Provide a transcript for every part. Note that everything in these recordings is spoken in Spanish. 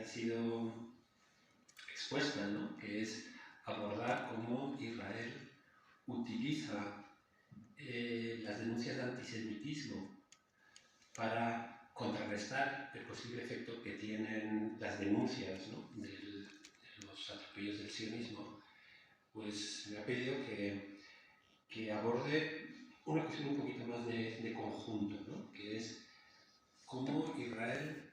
sido expuesta, ¿no? Que es abordar cómo Israel utiliza las denuncias de antisemitismo para contrarrestar el posible efecto que tienen las denuncias, ¿no?, de los atropellos del sionismo. Pues me ha pedido que aborde una cuestión un poquito más de conjunto, ¿no?, que es cómo Israel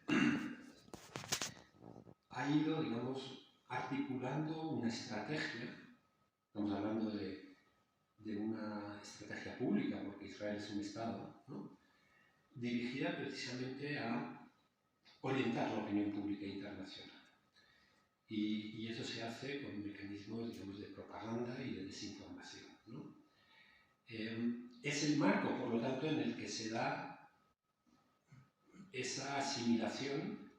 ha ido, digamos, articulando una estrategia. Estamos hablando de una estrategia pública, porque Israel es un Estado, ¿no?, dirigida precisamente a orientar la opinión pública internacional. Y eso se hace con mecanismos, digamos, de propaganda y de desinformación, ¿no? Es el marco, por lo tanto, en el que se da esa asimilación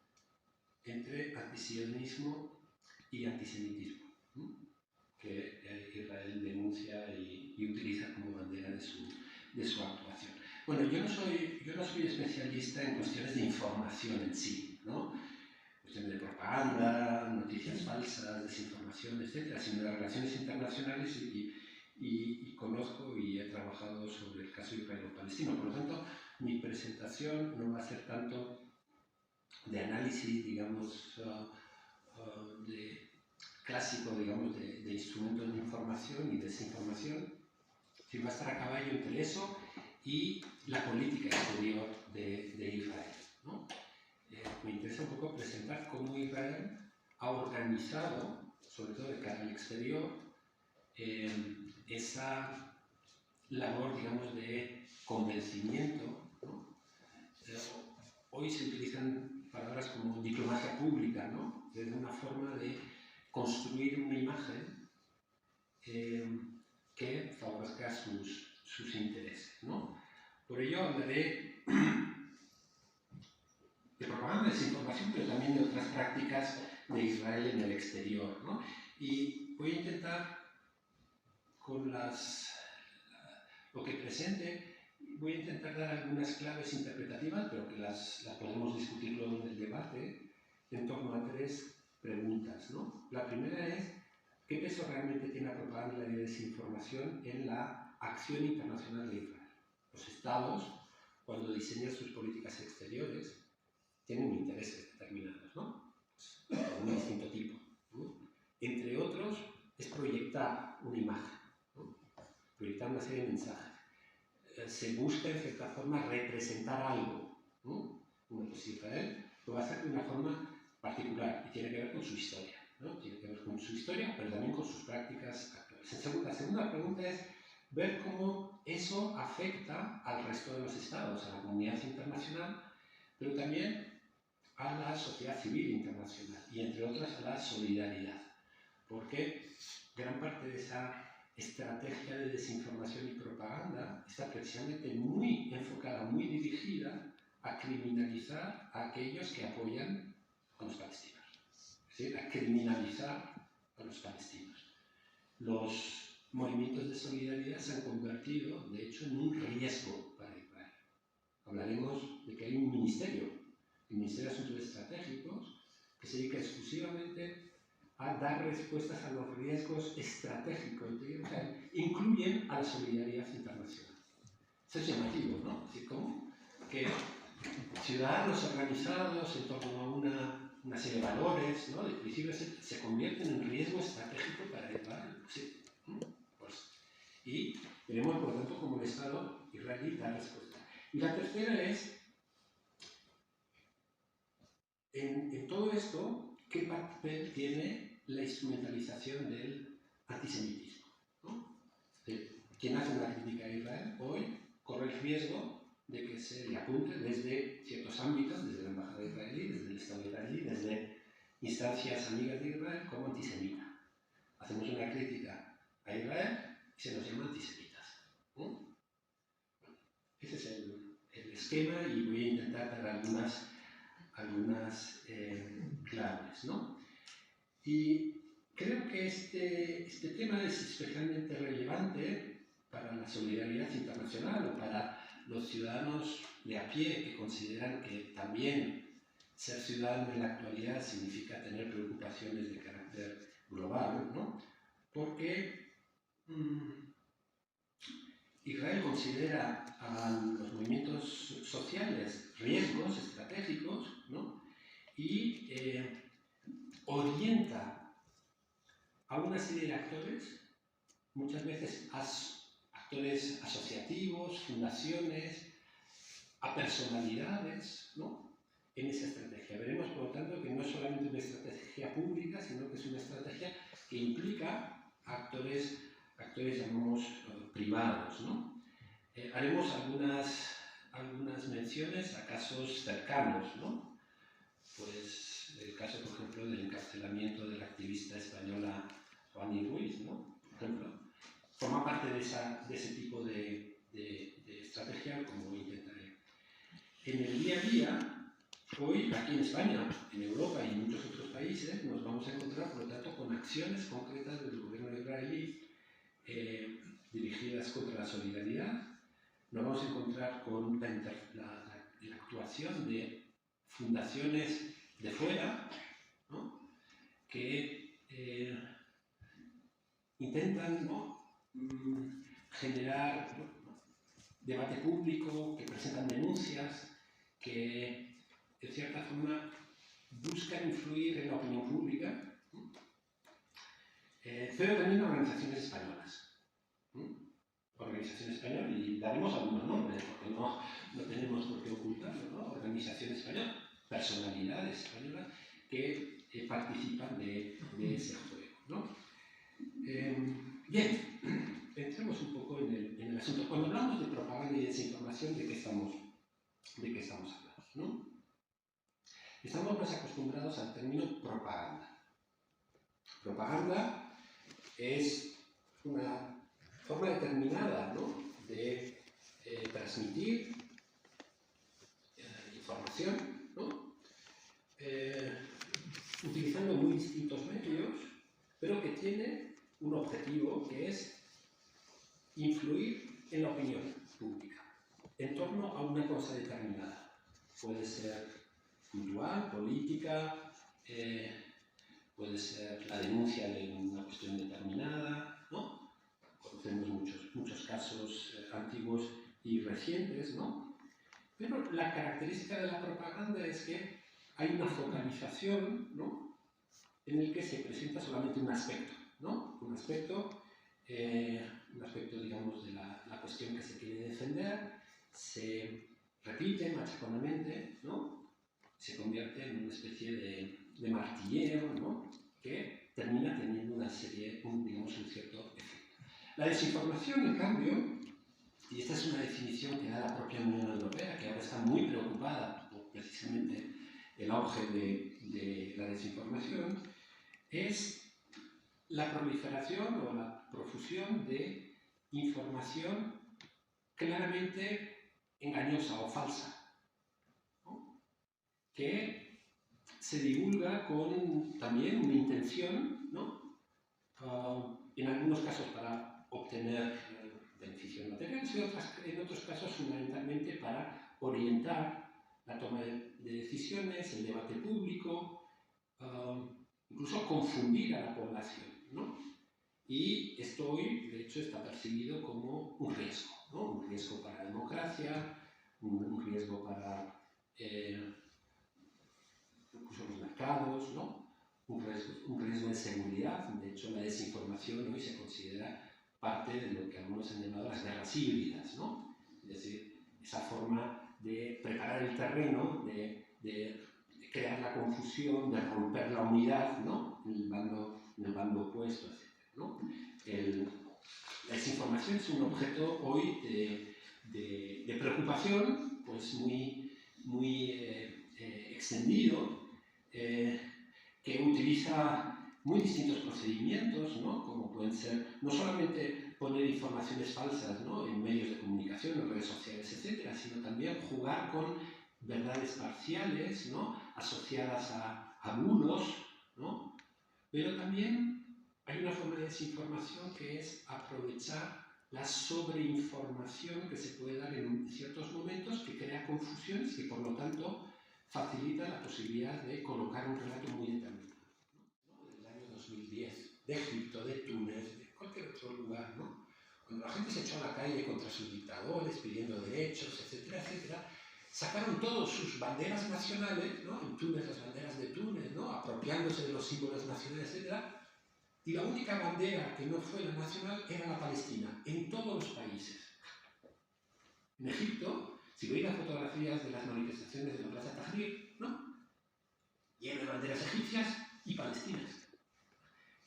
entre antisionismo y antisemitismo, ¿no?, que Israel denuncia y utiliza como bandera de su actuación. Bueno, yo no soy especialista en cuestiones de información en sí, ¿no?, cuestiones de propaganda, noticias falsas, desinformación, etcétera, sino de relaciones internacionales y conozco y he trabajado sobre el caso israelo-palestino. Por lo tanto, mi presentación no va a ser tanto de análisis, digamos, clásico, digamos, de instrumentos de información y desinformación, sino va a estar a caballo entre eso y la política exterior de Israel, ¿no? Me interesa un poco presentar cómo Israel ha organizado, sobre todo de cara al exterior, esa labor, digamos, de convencimiento, ¿no? Hoy se utilizan palabras como diplomacia pública, ¿no?, es una forma de construir una imagen que favorezca sus intereses, ¿no? Por ello hablaré de propaganda, de desinformación, pero también de otras prácticas de Israel en el exterior, ¿no? Y voy a intentar, con lo que presente, voy a intentar dar algunas claves interpretativas, pero que las podemos discutir luego en el debate, en torno a tres preguntas, ¿no? La primera es, ¿qué peso realmente tiene la propaganda y la desinformación en la acción internacional de Israel? Los estados, cuando diseñan sus políticas exteriores, tienen intereses determinados, ¿no?, pues, de un distinto tipo, ¿no? Entre otros, es proyectar una imagen, ¿no?, proyectar una serie de mensajes. Se busca, en cierta forma, representar algo, ¿no? Bueno, pues Israel lo va a hacer de una forma particular y tiene que ver con su historia, ¿no? Tiene que ver con su historia, pero también con sus prácticas actuales. La segunda pregunta es ver cómo eso afecta al resto de los estados, a la comunidad internacional, pero también a la sociedad civil internacional y, entre otras, a la solidaridad, porque gran parte de esa estrategia de desinformación y propaganda está precisamente muy enfocada, muy dirigida a criminalizar a aquellos que apoyan a los palestinos, es decir, a criminalizar a los palestinos. Los movimientos de solidaridad se han convertido, de hecho, en un riesgo para Israel. Hablaremos de que hay un ministerio, el Ministerio de Asuntos Estratégicos, que se dedica exclusivamente a dar respuestas a los riesgos estratégicos de Israel, incluyen a la solidaridad internacional. Eso es llamativo, ¿no? Así como que ciudadanos organizados en torno a una serie de valores, ¿no?, de principios, se convierten en riesgo estratégico para Israel. Sí. Pues, y veremos, por lo tanto, cómo el Estado israelí da respuesta. Y la tercera es, en todo esto, ¿qué papel tiene la instrumentalización del antisemitismo, ¿no? Quien hace una crítica a Israel hoy corre el riesgo de que se le apunte desde ciertos ámbitos, desde la embajada israelí, desde el Estado israelí, desde instancias amigas de Israel, como antisemita. Hacemos una crítica a Israel y se nos llama antisemitas, ¿no? Ese es el esquema, y voy a intentar dar algunas claves, ¿no? Y creo que este tema es especialmente relevante para la solidaridad internacional o para los ciudadanos de a pie que consideran que también ser ciudadano en la actualidad significa tener preocupaciones de carácter global, ¿no? Porque Israel considera a los movimientos sociales riesgos estratégicos, ¿no? Y orienta a una serie de actores, muchas veces actores asociativos, fundaciones, a personalidades, ¿no? En esa estrategia. Veremos, por lo tanto, que no es solamente una estrategia pública, sino que es una estrategia que implica actores llamamos, privados, ¿no? Haremos algunas menciones a casos cercanos, ¿no? Pues el caso, por ejemplo, del encarcelamiento de la activista española Juani Ruiz, ¿no? Por ejemplo, forma parte de ese tipo de estrategia, como intentaré. En el día a día, hoy, aquí en España, en Europa y en muchos otros países, nos vamos a encontrar, por lo tanto, con acciones concretas del gobierno israelí dirigidas contra la solidaridad. Nos vamos a encontrar con la actuación de fundaciones de fuera, ¿no? Que intentan, ¿no? Generar, ¿no? Debate público, que presentan denuncias, que de cierta forma buscan influir en la opinión pública, ¿no? Pero también organizaciones españolas. Organización española, y daremos algunos nombres, porque no tenemos por qué ocultarlo, ¿no? Organización española, personalidades españolas que participan de ese juego, ¿no? Bien, entremos un poco en el asunto. Cuando hablamos de propaganda y desinformación, ¿de qué estamos hablando, ¿no? Estamos más acostumbrados al término propaganda. Propaganda es una forma determinada, ¿no? De transmitir información, ¿no? Utilizando muy distintos medios, pero que tiene un objetivo que es influir en la opinión pública en torno a una cosa determinada. Puede ser cultural, política, puede ser la denuncia de una cuestión determinada, ¿no? Conocemos muchos casos antiguos y recientes, ¿no? Pero la característica de la propaganda es que hay una focalización, ¿no? En el que se presenta solamente un aspecto, ¿no? Un aspecto, digamos, de la cuestión que se quiere defender, se repite machaconamente, ¿no? Se convierte en una especie de martilleo, ¿no? Que termina teniendo digamos, un cierto efecto. La desinformación, en cambio, y esta es una definición que da la propia Unión Europea, que ahora está muy preocupada por precisamente el auge de la desinformación, es la proliferación o la profusión de información claramente engañosa o falsa, ¿no? Que se divulga con también una intención, ¿no? En algunos casos para obtener beneficios materiales y en otros casos fundamentalmente para orientar la toma de decisiones, el debate público, incluso confundir a la población, ¿no? Y esto hoy, de hecho, está percibido como un riesgo, ¿no? Un riesgo para la democracia, un riesgo para incluso los mercados, ¿no? Un riesgo de seguridad. De hecho, la desinformación hoy se considera parte de lo que algunos han llamado las guerras híbridas, ¿no? Es decir, esa forma de preparar el terreno, de crear la confusión, de romper la unidad, ¿no? En el bando opuesto, etc., ¿no? La desinformación es un objeto hoy de preocupación, pues muy extendido, que utiliza muy distintos procedimientos, ¿no? Como pueden ser no solamente poner informaciones falsas, ¿no? En medios de comunicación, en redes sociales, etcétera, sino también jugar con verdades parciales, ¿no? Asociadas a bulos, ¿no? Pero también hay una forma de desinformación que es aprovechar la sobreinformación que se puede dar en ciertos momentos, que crea confusiones, que por lo tanto facilita la posibilidad de colocar un relato muy determinado, ¿no? Del año 2010, de Egipto, de Túnez, de cualquier otro lugar, ¿no? Cuando la gente se echó a la calle contra sus dictadores, pidiendo derechos, etcétera, etcétera, sacaron todos sus banderas nacionales, ¿no? En Túnez las banderas de Túnez, ¿no? Apropiándose de los símbolos nacionales, etcétera, y la única bandera que no fue la nacional era la palestina, en todos los países. En Egipto, si veis las fotografías de las manifestaciones de la Plaza Tahrir, ¿no? Lleno de banderas egipcias y palestinas.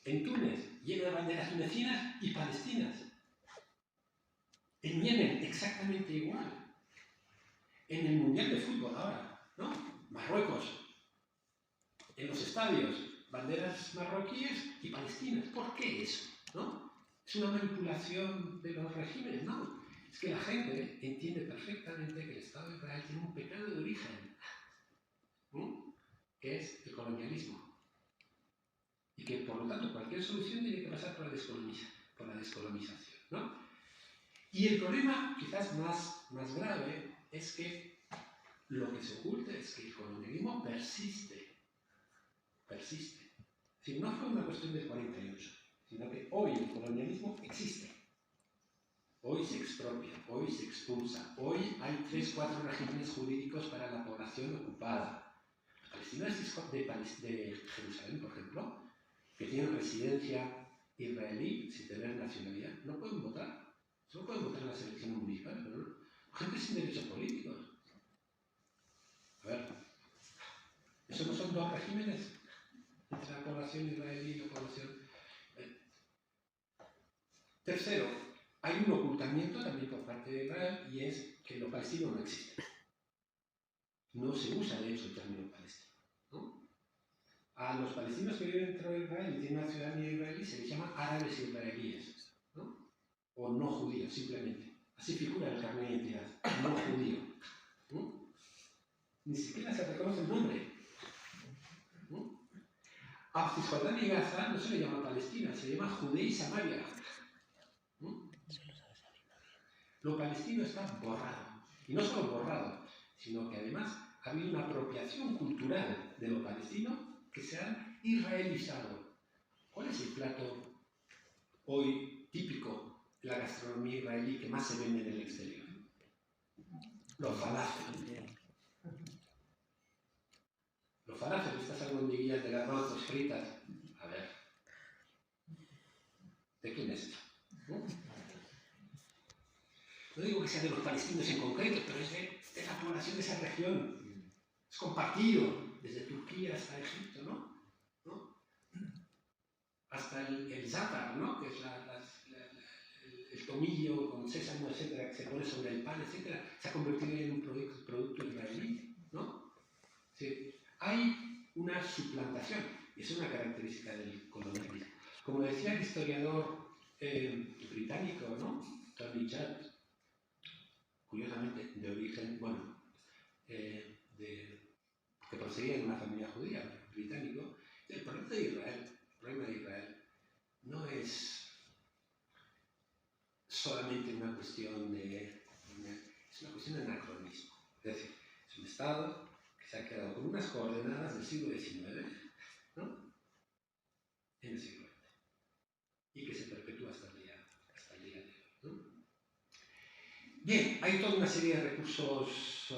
En Túnez, lleno de banderas tunecinas y palestinas. En Yemen, exactamente igual. En el Mundial de Fútbol ahora, ¿no? Marruecos. En los estadios, banderas marroquíes y palestinas. ¿Por qué eso? ¿No? ¿Es una manipulación de los regímenes? No. Es que la gente entiende perfectamente que el Estado de Israel tiene un pecado de origen, ¿no? Que es el colonialismo. Y que, por lo tanto, cualquier solución tiene que pasar por la descolonización, ¿no? Y el problema, quizás más grave, es que lo que se oculta es que el colonialismo persiste. Persiste. Es decir, no fue una cuestión del 48, sino que hoy el colonialismo existe. Hoy se expropia, hoy se expulsa, hoy hay 3 o 4 regímenes jurídicos para la población ocupada. Los palestinos de Jerusalén, por ejemplo, que tienen residencia israelí sin tener nacionalidad, no pueden votar. Solo pueden votar en las elecciones municipales, pero no. Gente sin derechos políticos. A ver, ¿eso no son 2 regímenes entre la población israelí y la población? Tercero, hay un ocultamiento también por parte de Israel y es que los palestinos no existen. No se usa, de hecho, el término palestino, ¿no? A los palestinos que viven dentro de Israel y tienen una ciudadanía israelí se les llama árabes israelíes, ¿no? O no judíos, simplemente. Así figura el carnet de identidad, no judío, ¿no? Ni siquiera se reconoce el nombre, ¿no? A Cisjordania y Gaza no se le llama Palestina, se le llama Judea y Samaria, ¿no? Lo palestino está borrado. Y no solo borrado, sino que además ha habido una apropiación cultural de lo palestino que se ha israelizado. ¿Cuál es el plato hoy típico de la gastronomía israelí que más se vende en el exterior? Los falafel. Los falafel, estas albondiguillas de garbanzos fritas. A ver, ¿de quién es esto? ¿No? No digo que sea de los palestinos en concreto, pero es de la población de esa región. Es compartido desde Turquía hasta Egipto, ¿no? Hasta el zátar, ¿no? Que es el tomillo con sésamo, etcétera, que se pone sobre el pan, etcétera, se ha convertido en un producto israelí, ¿no? Sí. Hay una suplantación, y es una característica del colonialismo. Como decía el historiador británico, ¿no? Tony Judd, curiosamente de origen, bueno, que procedía de una familia judía, británico, el problema de Israel no es solamente una cuestión es una cuestión de anacronismo. Es decir, es un Estado que se ha quedado con unas coordenadas del siglo XIX, ¿no? En el siglo XX, y que se perpetúa hasta el día de hoy, ¿no? Bien, hay toda una serie de recursos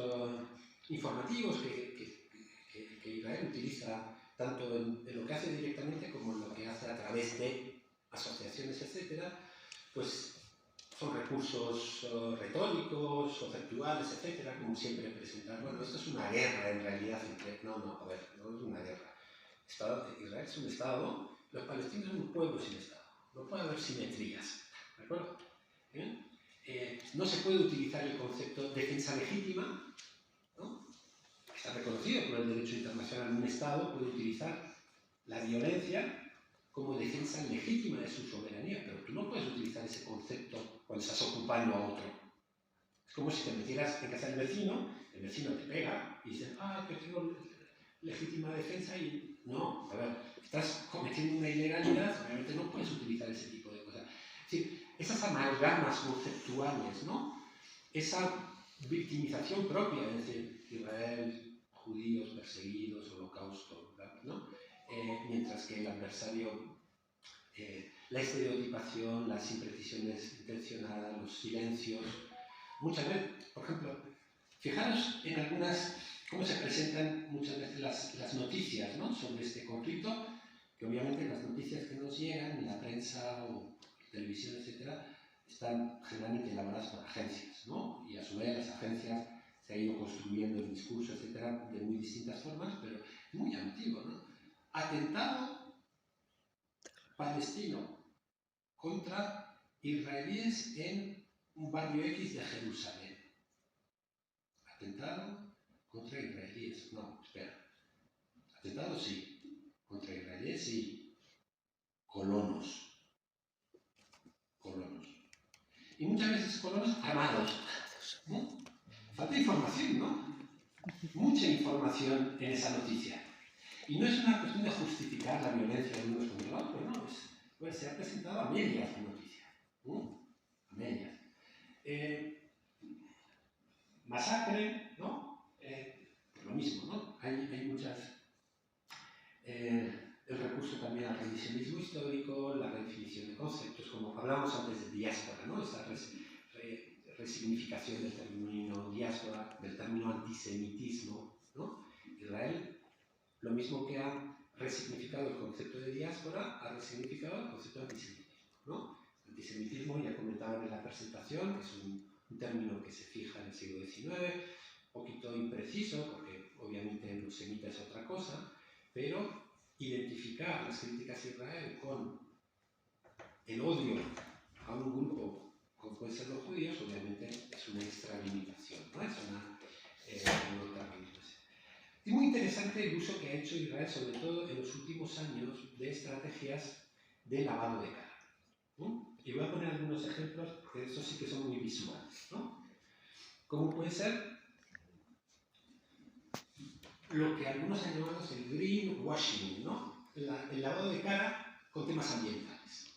informativos que Israel utiliza tanto en lo que hace directamente como en lo que hace a través de asociaciones, etcétera, pues son recursos retóricos, conceptuales, etcétera, como siempre presentar. Bueno, esto es una guerra en realidad. No, a ver, no es una guerra. Israel es un Estado, los palestinos son un pueblo sin Estado. No puede haber simetrías, ¿de acuerdo? No se puede utilizar el concepto de defensa legítima, ¿no? Está reconocido por el derecho internacional. Un Estado puede utilizar la violencia como defensa legítima de su soberanía, pero tú no puedes utilizar ese concepto cuando estás ocupando a otro. Es como si te metieras en casa del vecino te pega y dices, que tengo legítima defensa y... No, a ver, estás cometiendo una ilegalidad, obviamente no puedes utilizar ese tipo de cosas. Es decir, esas amalgamas conceptuales, ¿no? Esa victimización propia, es decir, Israel, judíos, perseguidos, holocausto, ¿no? Mientras que el adversario, la estereotipación, las imprecisiones intencionadas, los silencios, muchas veces, por ejemplo, fijaros en algunas, cómo se presentan muchas veces las noticias, ¿no?, sobre este conflicto, que obviamente las noticias que nos llegan en la prensa o televisión, etcétera, están generalmente elaboradas por agencias, ¿no? Y a su vez las agencias se ha ido construyendo el discurso, etcétera, de muy distintas formas, pero es muy llamativo, ¿no? Atentado palestino contra israelíes en un barrio X de Jerusalén. Atentado contra israelíes. No, espera. Atentado sí. Contra israelíes sí. Colonos. Colonos. Y muchas veces colonos armados. ¿No? Falta información, ¿no? Mucha información en esa noticia. Y no es una cuestión de justificar la violencia de unos contra otros, ¿no? Pues se ha presentado a medias la noticia. A medias. Masacre, ¿no? Lo mismo, ¿no? Hay muchas... el recurso también al revisionismo histórico, la redefinición de conceptos, como hablábamos antes de diáspora, ¿no? Esa resignificación del término diáspora, del término antisemitismo, ¿no? Israel, lo mismo que ha resignificado el concepto de diáspora, ha resignificado el concepto de antisemitismo, ¿no? Antisemitismo, ya comentaban en la presentación, que es un término que se fija en el siglo XIX, un poquito impreciso, porque obviamente lo semita es otra cosa, pero identificar las críticas a Israel con el odio a un grupo como pueden ser los judíos, obviamente es una extralimitación, ¿no? Es una otra limitación. Es muy interesante el uso que ha hecho Israel, sobre todo en los últimos años, de estrategias de lavado de cara, ¿no? Y voy a poner algunos ejemplos, que estos sí que son muy visuales, ¿no? Como puede ser lo que algunos han llamado el greenwashing, ¿no? El lavado de cara con temas ambientales.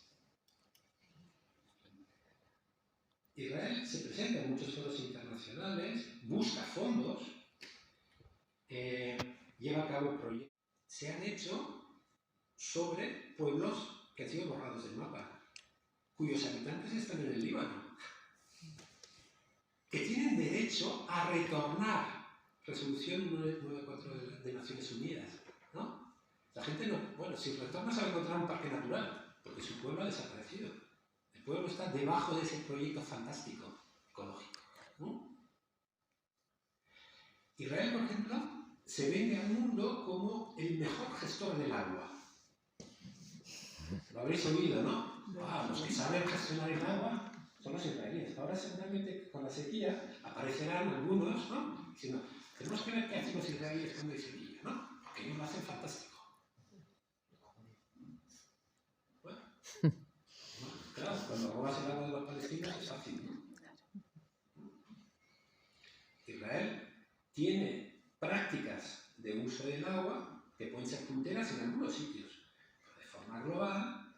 Israel se presenta en muchos foros internacionales, busca fondos, lleva a cabo proyectos. Se han hecho sobre pueblos que han sido borrados del mapa, cuyos habitantes están en el Líbano, que tienen derecho a retornar. Resolución 994 de Naciones Unidas, ¿no? La gente no... Bueno, si retornas a encontrar un parque natural, porque su pueblo ha desaparecido. El pueblo está debajo de ese proyecto fantástico, ecológico, ¿no? Israel, por ejemplo, se vende al mundo como el mejor gestor del agua. Lo habréis oído, ¿no? Los que saben gestionar el agua son los israelíes. Ahora seguramente con la sequía aparecerán algunos, ¿no? Diciendo, tenemos que ver qué hacen los israelíes cuando hay sequía, ¿no? Porque ellos lo hacen fantástico. Bueno, claro, cuando robas el agua de los palestinos es fácil, ¿no? Israel tiene prácticas de uso del agua que pueden ser punteras en algunos sitios. Pero de forma global,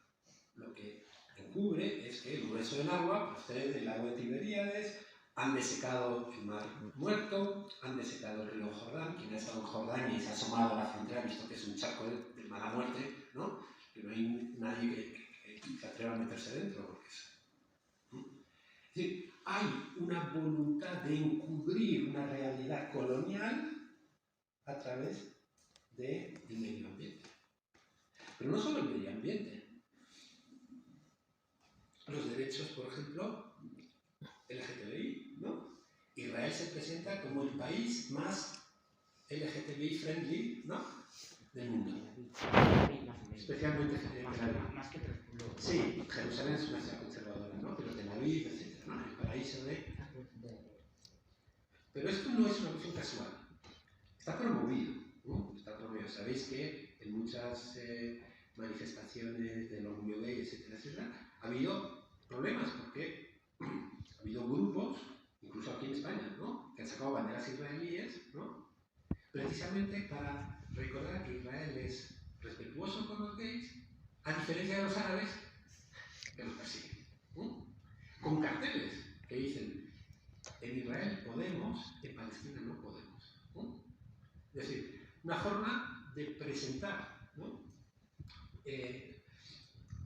lo que encubre es que el grueso del agua procede del lago de Tiberíades, han desecado el mar Muerto, han desecado el río Jordán. Quien ha estado en Jordania y se ha asomado a la frontera ha visto que es un charco de mala muerte, ¿no? Que no hay nadie que se atreva a meterse dentro, porque es decir, hay una voluntad de encubrir una realidad colonial a través del medio ambiente. Pero no solo el medio ambiente. Los derechos, por ejemplo, LGTBI, ¿no? Israel se presenta como el país más LGTBI friendly, ¿no?, del mundo. Especialmente Tel Aviv. Sí, Jerusalén es una ciudad conservadora, ¿no? Pero Tel Aviv, etc., ¿no? El paraíso de... Pero esto no es una cuestión casual. Está promovido, ¿no? Está promovido. Sabéis que en muchas manifestaciones del orgullo gay, etcétera, etcétera, ha habido problemas porque ha habido grupos, incluso aquí en España, ¿no?, que han sacado banderas israelíes, ¿no?, precisamente para recordar que Israel es respetuoso con los gays, a diferencia de los árabes que los persiguen, ¿no? Con carteles que dicen: en Israel podemos, en Palestina no podemos, ¿no? Es decir, una forma de presentar, ¿no?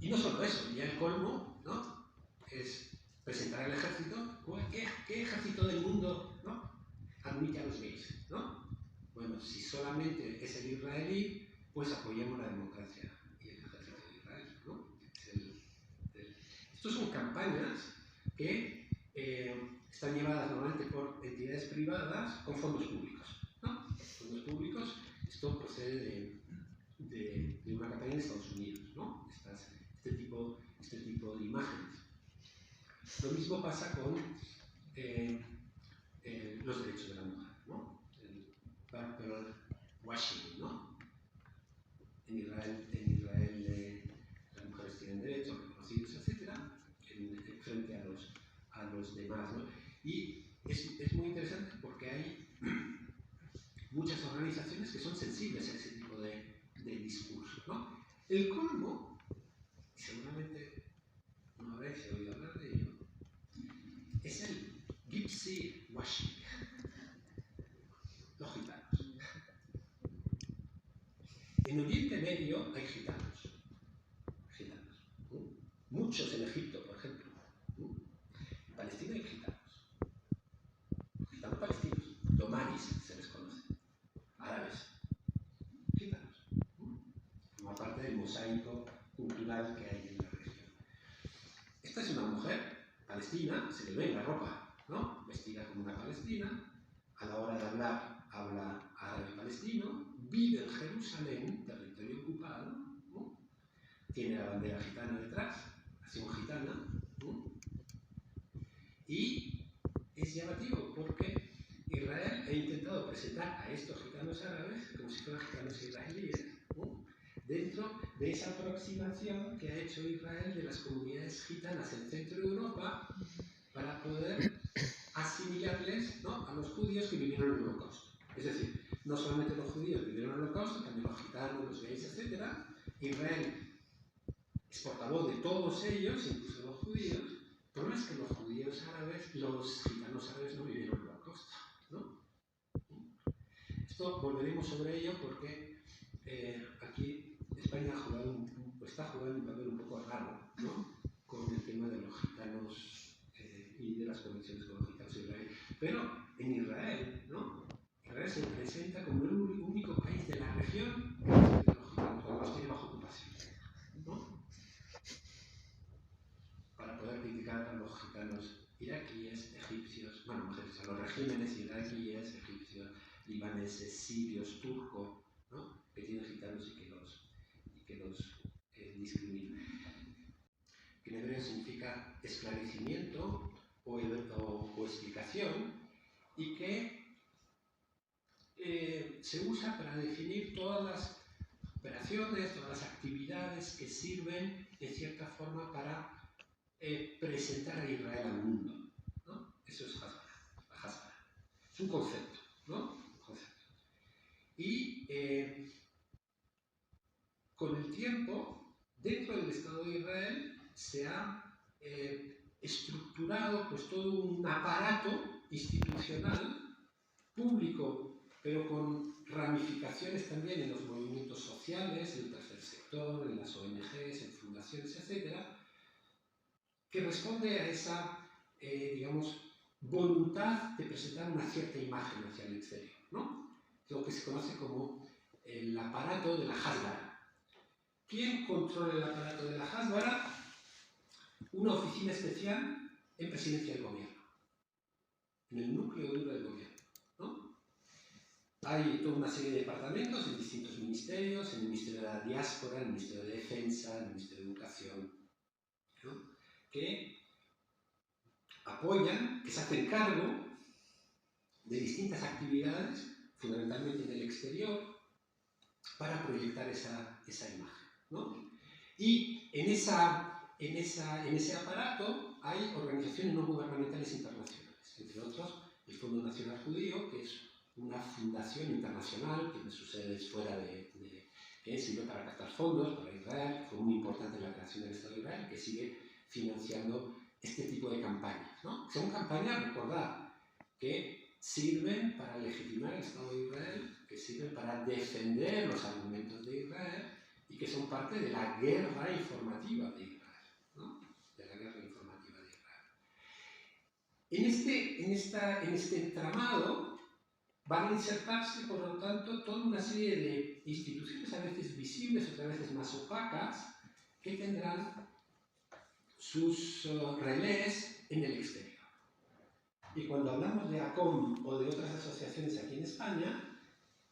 Y no solo eso, ya el colmo, ¿no? Es presentar al ejército. ¿Qué ejército del mundo, ¿no?, admite a los gays, ¿no? Bueno, si solamente es el israelí, pues apoyemos la democracia y el ejército de Israel, ¿no? Estas son campañas que están llevadas normalmente por entidades privadas con fondos públicos, ¿no? Fondos públicos, esto procede de una campaña en Estados Unidos, ¿no? Este tipo de imágenes. Lo mismo pasa con los derechos de la mujer, ¿no? El Purple washing, ¿no? En Israel las mujeres tienen derechos reconocidos, etc., frente a los demás, ¿no? Y es muy interesante porque hay muchas organizaciones que son sensibles a ese tipo de discurso, ¿no? El colmo, y seguramente no habréis oído hablar de ello, es el gypsy washing, los gitanos. En Oriente Medio hay gitanos, muchos en Egipto, por ejemplo. En Palestina hay gitanos palestinos, domaris se les conoce, árabes, gitanos. Forma parte del mosaico cultural que hay en la región. Esta es una mujer palestina, se le ve en la ropa, ¿no? Vestida como una palestina, a la hora de hablar habla árabe palestino, vive en Jerusalén, territorio ocupado, ¿no? Tiene la bandera gitana detrás, así una gitana, ¿no? Y es llamativo porque Israel ha intentado presentar a estos gitanos árabes como si fueran gitanos israelíes, ¿no?, dentro de esa aproximación que ha hecho Israel de las comunidades gitanas en Centro Europa para poder asimilarles, ¿no?, a los judíos que vivieron en el Holocausto. Es decir, no solamente los judíos vivieron en el Holocausto, también los gitanos, los gays, etc. Israel es portavoz de todos ellos, incluso los judíos. El problema es que los judíos árabes, los gitanos árabes no vivieron en el Holocausto, ¿no? Esto volveremos sobre ello porque aquí España está jugando un papel un poco raro, ¿no?, con el tema de los gitanos y de las conexiones con los gitanos de Israel. Pero en Israel, ¿no?, Israel se presenta como el único país de la región que respeta a los gitanos, cuando los tiene bajo ocupación, ¿no?, para poder criticar a los gitanos iraquíes, egipcios, bueno, a los regímenes iraquíes, egipcios, libaneses, sirios, turcos, ¿no?, que tienen gitanos y que los discriminan. Que en hebreo significa esclarecimiento o explicación, y que se usa para definir todas las operaciones, todas las actividades que sirven de cierta forma para presentar a Israel al mundo, ¿no? Eso es Hasbara. Es un concepto, ¿no? Un concepto. Y con el tiempo, dentro del Estado de Israel, se ha estructurado pues todo un aparato institucional, público, pero con ramificaciones también en los movimientos sociales, en el tercer sector, en las ONGs, en fundaciones, etcétera, que responde a esa, digamos, voluntad de presentar una cierta imagen hacia el exterior, ¿no? Lo que se conoce como el aparato de la Hasbara. ¿Quién controla el aparato de la Hasbara? Una oficina especial en presidencia del gobierno, en el núcleo duro del gobierno, ¿no? Hay toda una serie de departamentos en distintos ministerios, en el Ministerio de la Diáspora, en el Ministerio de Defensa, en el Ministerio de Educación, ¿no?, que apoyan, que se hacen cargo de distintas actividades, fundamentalmente en el exterior, para proyectar esa imagen, ¿no? Y en ese aparato hay organizaciones no gubernamentales internacionales, entre otros el Fondo Nacional Judío, que es una fundación internacional, tiene su sede fuera que sirve para captar fondos para Israel, fue muy importante en la creación del Estado de Israel, que sigue financiando este tipo de campañas, ¿no? Son campañas, recordad, que sirven para legitimar el Estado de Israel, que sirven para defender los argumentos de Israel y que son parte de la guerra informativa de Israel, ¿no? De la guerra informativa de Israel. En este entramado van a insertarse, por lo tanto, toda una serie de instituciones, a veces visibles, otras veces más opacas, que tendrán sus relés en el exterior. Y cuando hablamos de ACOM o de otras asociaciones aquí en España,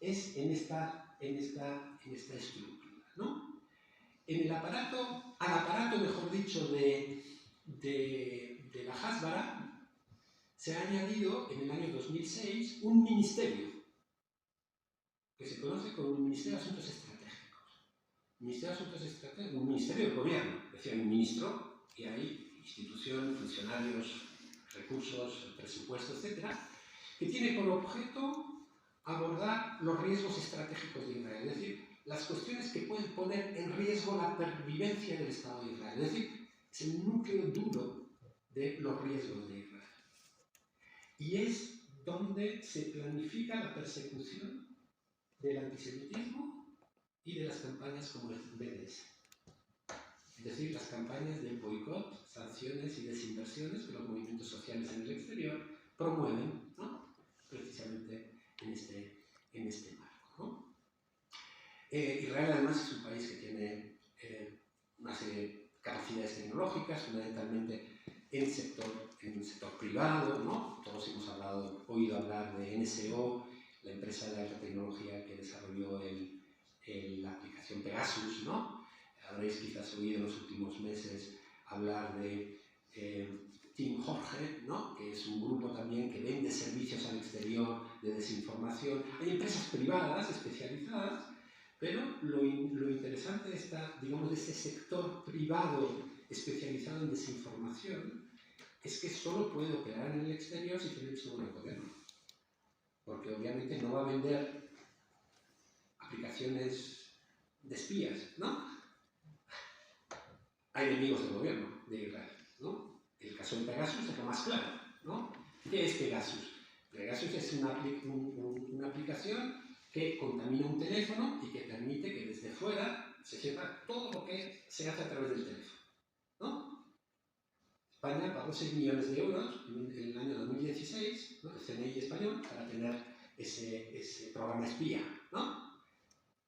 es en esta estructura, ¿no? En el aparato, al aparato, mejor dicho, de la Hasbara, se ha añadido en el año 2006 un ministerio, que se conoce como el Ministerio de Asuntos Estratégicos. Ministerio de Asuntos Estratégicos, un ministerio del gobierno, es decir, un ministro, y hay institución, funcionarios, recursos, presupuesto, etc., que tiene por objeto abordar los riesgos estratégicos de Israel, es decir, las cuestiones que pueden poner en riesgo la pervivencia del Estado de Israel, es decir, es el núcleo duro de los riesgos de Israel. Y es donde se planifica la persecución del antisemitismo y de las campañas como el BDS. Es decir, las campañas de boicot, sanciones y desinversiones que los movimientos sociales en el exterior promueven, ¿no? Precisamente en este marco, ¿no? Israel además es un país que tiene una serie de capacidades tecnológicas, fundamentalmente en el sector privado, ¿no? Todos hemos oído hablar de NSO, la empresa de alta tecnología que desarrolló la aplicación Pegasus, ¿no? Habréis quizás oído en los últimos meses hablar de Team Jorge, ¿no? Que es un grupo también que vende servicios al exterior de desinformación. Hay empresas privadas especializadas, pero lo interesante de este sector privado especializado en desinformación es que solo puede operar en el exterior si tiene visto buen gobierno. Porque obviamente no va a vender aplicaciones de espías, ¿no? Hay enemigos del gobierno de Israel, ¿no? El caso de Pegasus es lo más claro, ¿no? ¿Qué es Pegasus? Pegasus es una aplicación que contamina un teléfono y que permite que desde fuera se sepa todo lo que se hace a través del teléfono, ¿no? España pagó 6 millones de euros en el año 2016, ¿no? El CNI español, para tener ese programa espía, ¿no?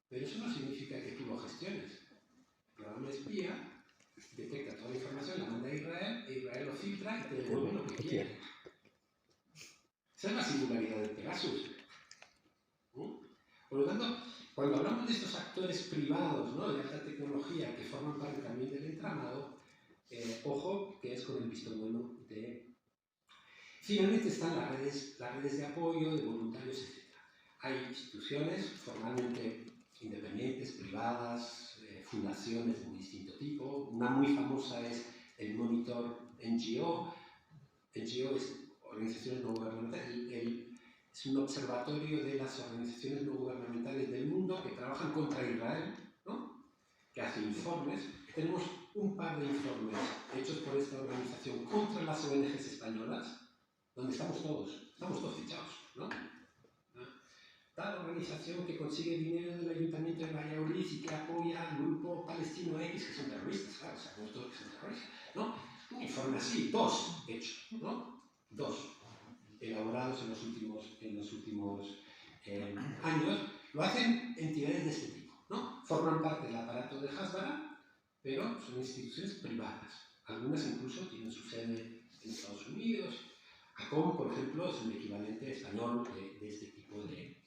Pero eso no significa que tú lo gestiones. El programa espía detecta toda la información, la manda a Israel, e Israel lo filtra y te devuelve lo que quiere. Esa es la singularidad de Pegasus. Por lo tanto, cuando hablamos de estos actores privados, ¿no? De alta tecnología que forman parte también del entramado, ojo, que es con el visto bueno de... Finalmente están las redes de apoyo, de voluntarios, etc. Hay instituciones formalmente independientes, privadas, fundaciones de muy distinto tipo. Una muy famosa es el Monitor NGO. NGO es organizaciones no gubernamentales. Es un observatorio de las organizaciones no gubernamentales del mundo que trabajan contra Israel, ¿no? Que hace informes. Tenemos un par de informes hechos por esta organización contra las ONGs españolas, donde estamos todos fichados, ¿no? Tal organización que consigue dinero del Ayuntamiento de Valladolid y que apoya al grupo palestino X, que son terroristas, claro, sabemos todos que son terroristas, ¿no? Un informe así, 2 hechos, ¿no? 2 elaborados en los últimos años, lo hacen entidades de este tipo, ¿no? Forman parte del aparato de Hasbara, pero son instituciones privadas. Algunas incluso tienen su sede en Estados Unidos. ACOM, por ejemplo, es un equivalente español de este tipo de...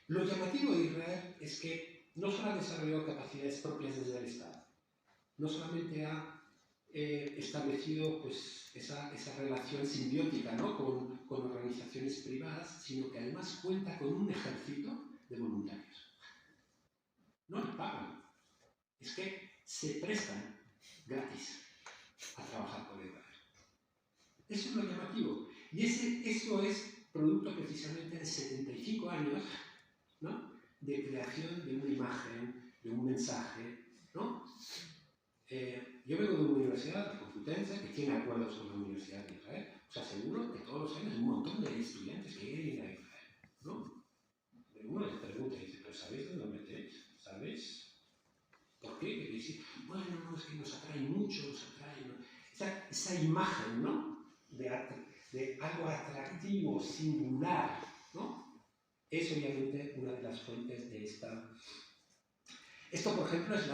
Lo llamativo de Israel es que no solo ha desarrollado capacidades propias desde el Estado, no solamente ha establecido pues, esa relación simbiótica, ¿no? con organizaciones privadas, sino que además cuenta con un ejército de voluntarios. No le pagan, es que se prestan gratis a trabajar con Israel. Eso es lo llamativo. Y eso es producto precisamente de 75 años, ¿no? De creación de una imagen, de un mensaje, ¿no? Yo vengo de una universidad, la Complutense, que tiene acuerdos con la Universidad de Israel. Os aseguro que todos los años hay un montón de estudiantes que quieren ir a Israel, ¿no? Uno les pregunta pero ¿sabéis dónde lo metéis? ¿Sabéis? ¿Por qué? Que decís, bueno, no, es que nos atrae mucho, nos atrae, ¿no? Esa imagen, ¿no? De algo atractivo, singular, ¿no? Es obviamente una de las fuentes de esta... Esto, por ejemplo, es